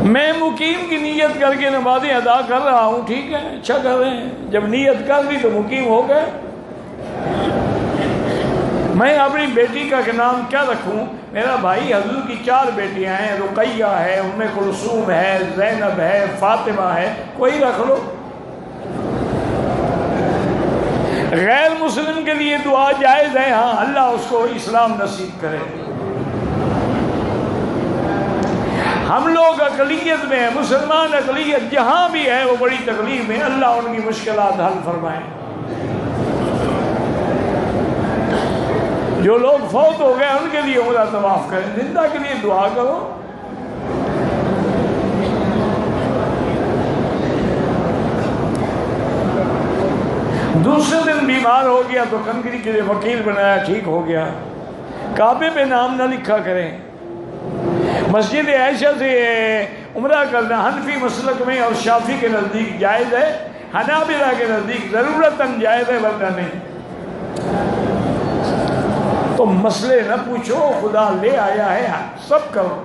میں مقیم کی نیت کر کے نمازیں ادا کر رہا ہوں، ٹھیک ہے، اچھا کر رہے ہیں، جب نیت کر دی تو مقیم ہو گئے۔ میں اپنی بیٹی کا نام کیا رکھوں؟ میرا بھائی حضور کی 4 بیٹیاں ہیں، رقیہ ہے، ام کلثوم ہے، زینب ہے، فاطمہ ہے، کوئی رکھ لو۔ غیر مسلم کے لیے دعا جائز ہے، ہاں، اللہ اس کو اسلام نصیب کرے۔ ہم لوگ اقلیت میں ہیں، مسلمان اقلیت جہاں بھی ہے وہ بڑی تکلیف میں، اللہ ان کی مشکلات حل فرمائے۔ جو لوگ فوت ہو گئے ان کے لیے عمرہ طواف کریں، زندہ کے لیے دعا کرو۔ دوسرے دن بیمار ہو گیا تو کنکری کے لیے وکیل بنایا، ٹھیک ہو گیا۔ کعبے پہ نام نہ لکھا کریں۔ مسجد عائشہ سے عمرہ کرنا حنفی مسلک میں اور شافعی کے نزدیک جائز ہے، حنابلہ کے نزدیک ضرورتاً جائز ہے، ورنہ نہیں۔ تو مسئلے نہ پوچھو، خدا لے آیا ہے، سب کرو،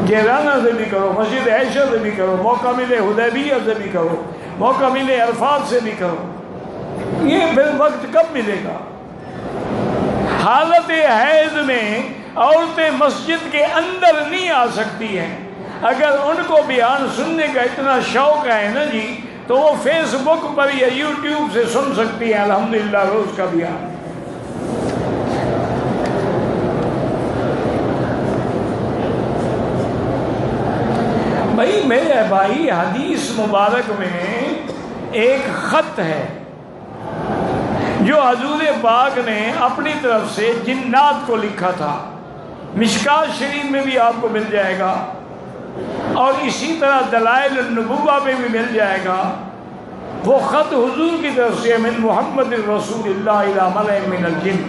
جیرانہ سے بھی کرو، مسجد عائشہ سے بھی کرو، موقع ملے حدیبیہ سے بھی کرو، موقع ملے عرفات سے بھی کرو۔ یہ پھر وقت کب ملے گا؟ حالت حیض میں عورتیں مسجد کے اندر نہیں آ سکتی ہیں۔ اگر ان کو بیان سننے کا اتنا شوق ہے نا جی، تو وہ فیس بک پر یا یوٹیوب سے سن سکتی ہیں الحمدللہ روز کا بیان۔ بھائی میرے بھائی، حدیث مبارک میں ایک خط ہے جو حضور پاک نے اپنی طرف سے جنات کو لکھا تھا، مشکات شریف میں بھی آپ کو مل جائے گا، اور اسی طرح دلائل النبوہ میں بھی مل جائے گا۔ وہ خط حضور کی طرف سے من محمد رسول اللہ الی ملأ من الجن،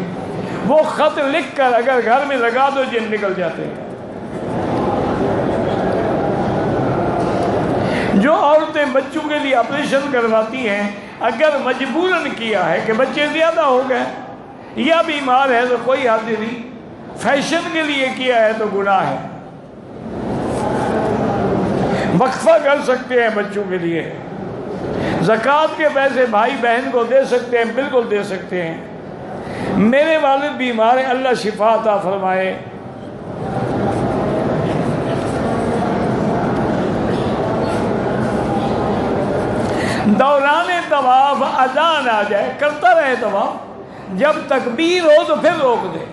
وہ خط لکھ کر اگر گھر میں لگا دو جن نکل جاتے ہیں۔ جو عورتیں بچوں کے لیے آپریشن کرواتی ہیں، اگر مجبوراً کیا ہے کہ بچے زیادہ ہو گئے یا بیمار ہے تو کوئی حد نہیں، فیشن کے لیے کیا ہے تو گناہ ہے۔ وقفہ کر سکتے ہیں بچوں کے لیے، زکوٰۃ کے پیسے بھائی بہن کو دے سکتے ہیں، بالکل دے سکتے ہیں۔ میرے والد بیمار ہیں، اللہ شفا عطا فرمائے۔ دوران طواف اذان آ جائے، کرتا رہے طواف، جب تکبیر ہو تو پھر روک دے،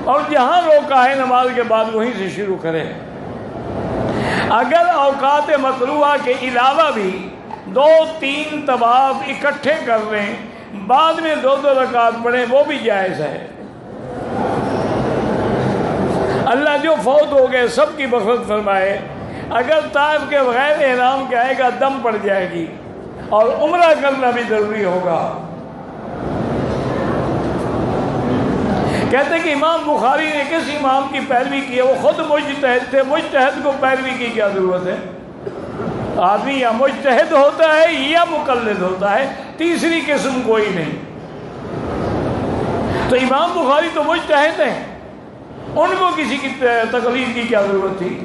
اور جہاں روکا ہے نماز کے بعد وہیں سے شروع کرے۔ اگر اوقات مکروہہ کے علاوہ بھی 2-3 طواف اکٹھے کر لیں، بعد میں 2 رکعت پڑھیں، وہ بھی جائز ہے۔ اللہ جو فوت ہو گئے سب کی مغفرت فرمائے۔ اگر طائف کے بغیر احرام کے آئے گا دم پڑ جائے گی، اور عمرہ کرنا بھی ضروری ہوگا۔ کہتے ہیں کہ امام بخاری نے کس امام کی پیروی کی ہے؟ وہ خود مجتہد تھے، مجتہد کو پیروی کی کیا ضرورت ہے؟ آدمی یا مجتہد ہوتا ہے یا مقلد ہوتا ہے، تیسری قسم کوئی نہیں۔ تو امام بخاری تو مجتہد ہیں، ان کو کسی کی تقلید کی کیا ضرورت تھی؟